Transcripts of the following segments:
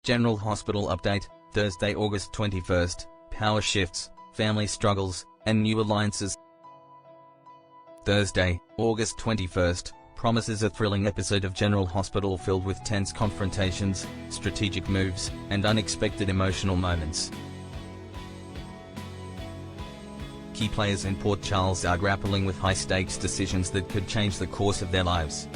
General Hospital Update, Thursday, August 21st, Power shifts, family struggles, and new alliances. Thursday, August 21st, promises a thrilling episode of General Hospital filled with tense confrontations, strategic moves, and unexpected emotional moments. Key players in Port Charles are grappling with high-stakes decisions that could change the course of their lives.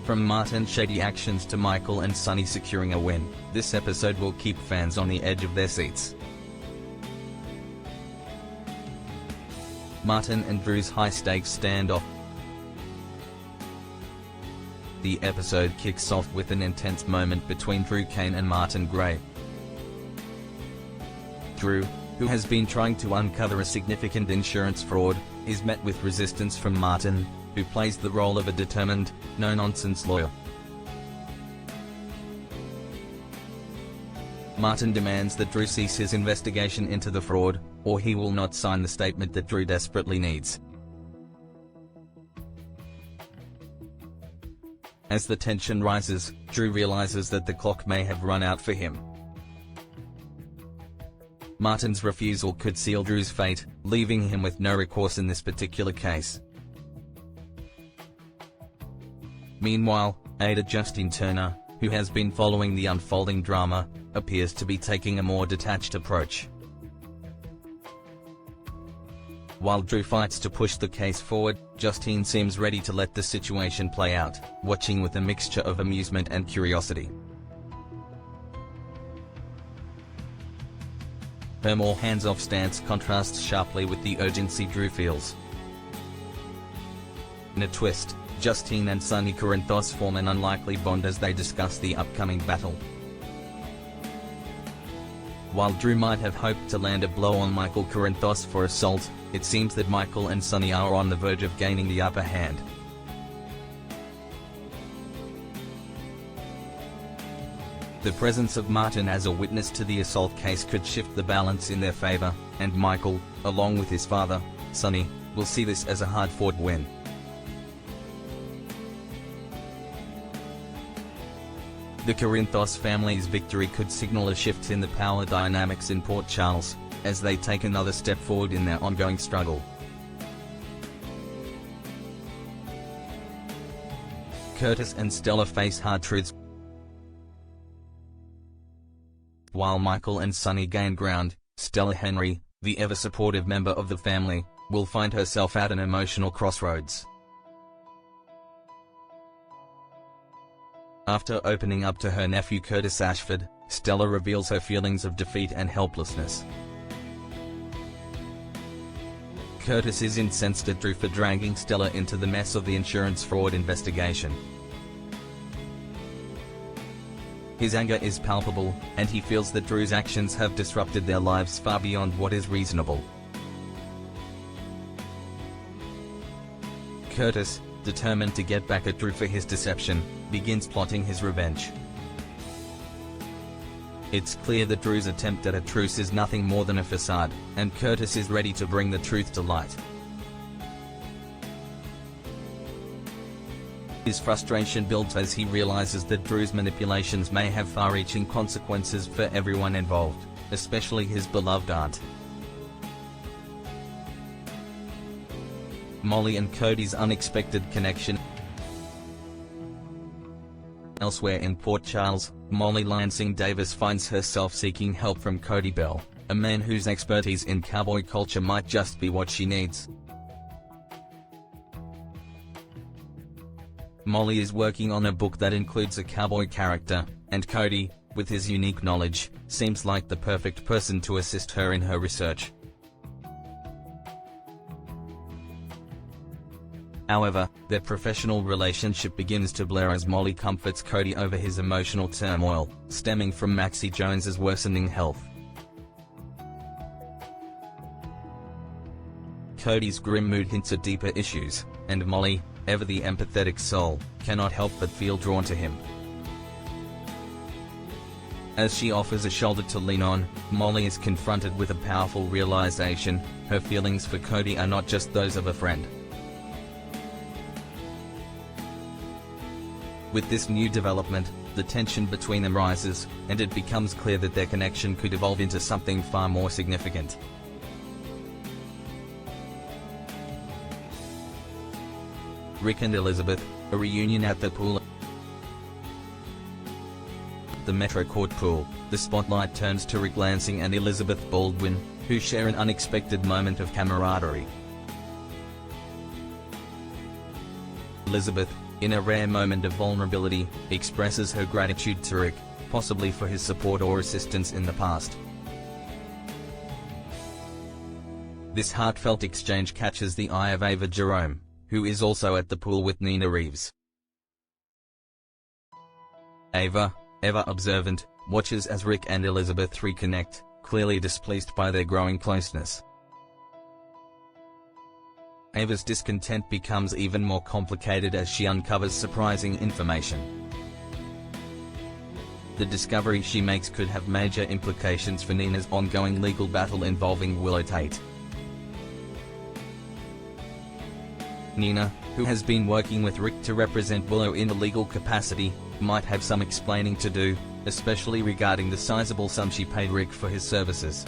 From Martin's shady actions to Michael and Sonny securing a win, this episode will keep fans on the edge of their seats. Martin and Drew's high-stakes standoff. The episode kicks off with an intense moment between Drew Kane and Martin Gray. Drew, who has been trying to uncover a significant insurance fraud, is met with resistance from Martin, who plays the role of a determined, no-nonsense lawyer. Martin demands that Drew cease his investigation into the fraud, or he will not sign the statement that Drew desperately needs. As the tension rises, Drew realizes that the clock may have run out for him. Martin's refusal could seal Drew's fate, leaving him with no recourse in this particular case. Meanwhile, Ada Justine Turner, who has been following the unfolding drama, appears to be taking a more detached approach. While Drew fights to push the case forward, Justine seems ready to let the situation play out, watching with a mixture of amusement and curiosity. Her more hands-off stance contrasts sharply with the urgency Drew feels. In a twist, Justine and Sonny Corinthos form an unlikely bond as they discuss the upcoming battle. While Drew might have hoped to land a blow on Michael Corinthos for assault, it seems that Michael and Sonny are on the verge of gaining the upper hand. The presence of Martin as a witness to the assault case could shift the balance in their favor, and Michael, along with his father, Sonny, will see this as a hard-fought win. The Corinthos family's victory could signal a shift in the power dynamics in Port Charles, as they take another step forward in their ongoing struggle. Curtis and Stella face hard truths, while Michael and Sonny gain ground. Stella Henry, the ever-supportive member of the family, will find herself at an emotional crossroads. After opening up to her nephew Curtis Ashford, Stella reveals her feelings of defeat and helplessness. Curtis is incensed at Drew for dragging Stella into the mess of the insurance fraud investigation. His anger is palpable, and he feels that Drew's actions have disrupted their lives far beyond what is reasonable. Curtis, determined to get back at Drew for his deception, begins plotting his revenge. It's clear that Drew's attempt at a truce is nothing more than a facade, and Curtis is ready to bring the truth to light. His frustration builds as he realizes that Drew's manipulations may have far-reaching consequences for everyone involved, especially his beloved aunt. Molly and Cody's unexpected connection. Elsewhere in Port Charles, Molly Lansing Davis finds herself seeking help from Cody Bell, a man whose expertise in cowboy culture might just be what she needs. Molly is working on a book that includes a cowboy character, and Cody, with his unique knowledge, seems like the perfect person to assist her in her research. However, their professional relationship begins to blur as Molly comforts Cody over his emotional turmoil, stemming from Maxie Jones's worsening health. Cody's grim mood hints at deeper issues, and Molly, ever the empathetic soul, cannot help but feel drawn to him. As she offers a shoulder to lean on, Molly is confronted with a powerful realization: her feelings for Cody are not just those of a friend. With this new development, the tension between them rises, and it becomes clear that their connection could evolve into something far more significant. Rick and Elizabeth, a reunion at the pool. The Metro Court pool, the spotlight turns to Rick Lansing and Elizabeth Baldwin, who share an unexpected moment of camaraderie. Elizabeth, in a rare moment of vulnerability, expresses her gratitude to Rick, possibly for his support or assistance in the past. This heartfelt exchange catches the eye of Ava Jerome, who is also at the pool with Nina Reeves. Ava, ever observant, watches as Rick and Elizabeth reconnect, clearly displeased by their growing closeness. Ava's discontent becomes even more complicated as she uncovers surprising information. The discovery she makes could have major implications for Nina's ongoing legal battle involving Willow Tate. Nina, who has been working with Rick to represent Willow in a legal capacity, might have some explaining to do, especially regarding the sizable sum she paid Rick for his services.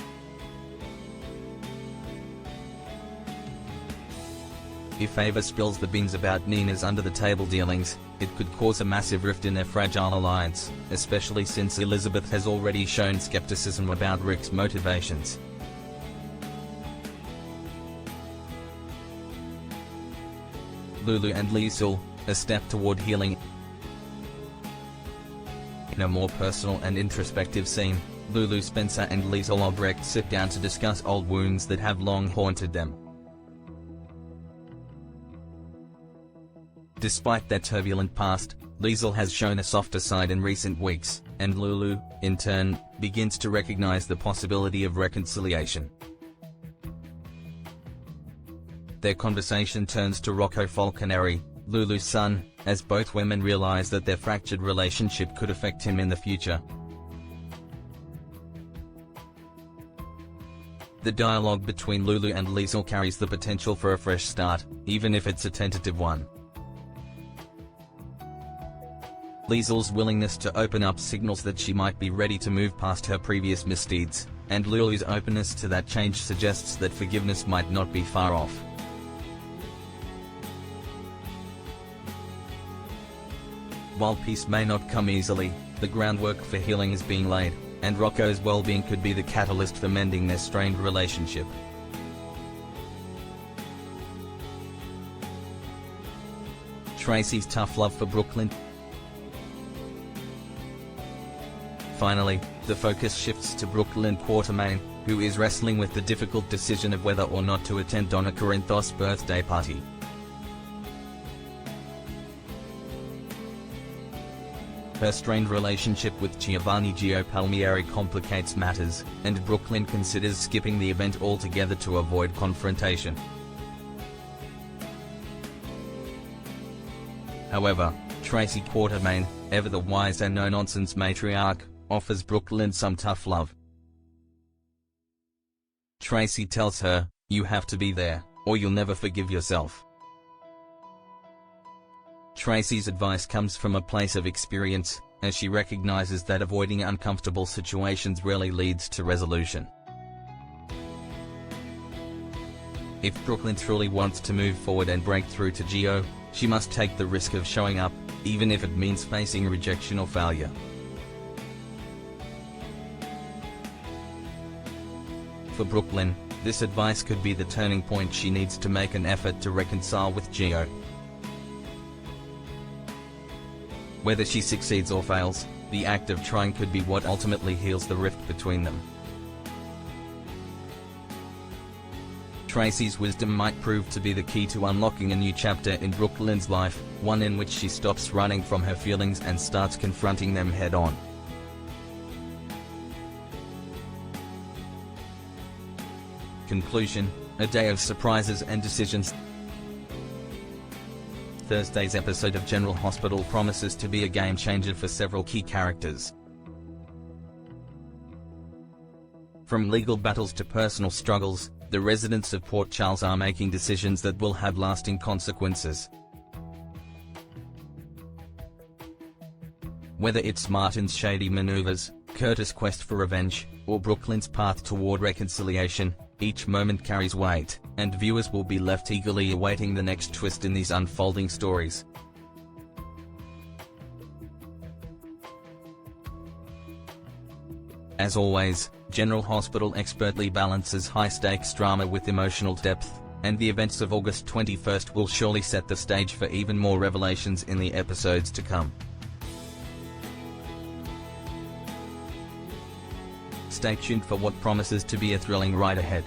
If Ava spills the beans about Nina's under-the-table dealings, it could cause a massive rift in their fragile alliance, especially since Elizabeth has already shown skepticism about Rick's motivations. Lulu and Liesl, a step toward healing. In a more personal and introspective scene, Lulu Spencer and Liesl Obrecht sit down to discuss old wounds that have long haunted them. Despite their turbulent past, Liesl has shown a softer side in recent weeks, and Lulu, in turn, begins to recognize the possibility of reconciliation. Their conversation turns to Rocco Falconeri, Lulu's son, as both women realize that their fractured relationship could affect him in the future. The dialogue between Lulu and Liesl carries the potential for a fresh start, even if it's a tentative one. Liesl's willingness to open up signals that she might be ready to move past her previous misdeeds, and Lulu's openness to that change suggests that forgiveness might not be far off. While peace may not come easily, the groundwork for healing is being laid, and Rocco's well-being could be the catalyst for mending their strained relationship. Tracy's tough love for Brooklyn. Finally, the focus shifts to Brooklyn Quartermain, who is wrestling with the difficult decision of whether or not to attend Donna Corinthos' birthday party. Her strained relationship with Giovanni Gio Palmieri complicates matters, and Brooklyn considers skipping the event altogether to avoid confrontation. However, Tracy Quartermain, ever the wise and no-nonsense matriarch, offers Brooklyn some tough love. Tracy tells her, "You have to be there, or you'll never forgive yourself." Tracy's advice comes from a place of experience, as she recognizes that avoiding uncomfortable situations rarely leads to resolution. If Brooklyn truly wants to move forward and break through to Gio, she must take the risk of showing up, even if it means facing rejection or failure. For Brooklyn, this advice could be the turning point she needs to make an effort to reconcile with Gio. Whether she succeeds or fails, the act of trying could be what ultimately heals the rift between them. Tracy's wisdom might prove to be the key to unlocking a new chapter in Brooklyn's life, one in which she stops running from her feelings and starts confronting them head-on. Conclusion: a day of surprises and decisions. Thursday's episode of General Hospital promises to be a game-changer for several key characters. From legal battles to personal struggles, the residents of Port Charles are making decisions that will have lasting consequences. Whether it's Martin's shady maneuvers, Curtis' quest for revenge, or Brooklyn's path toward reconciliation, each moment carries weight, and viewers will be left eagerly awaiting the next twist in these unfolding stories. As always, General Hospital expertly balances high-stakes drama with emotional depth, and the events of August 21st will surely set the stage for even more revelations in the episodes to come. Stay tuned for what promises to be a thrilling ride ahead.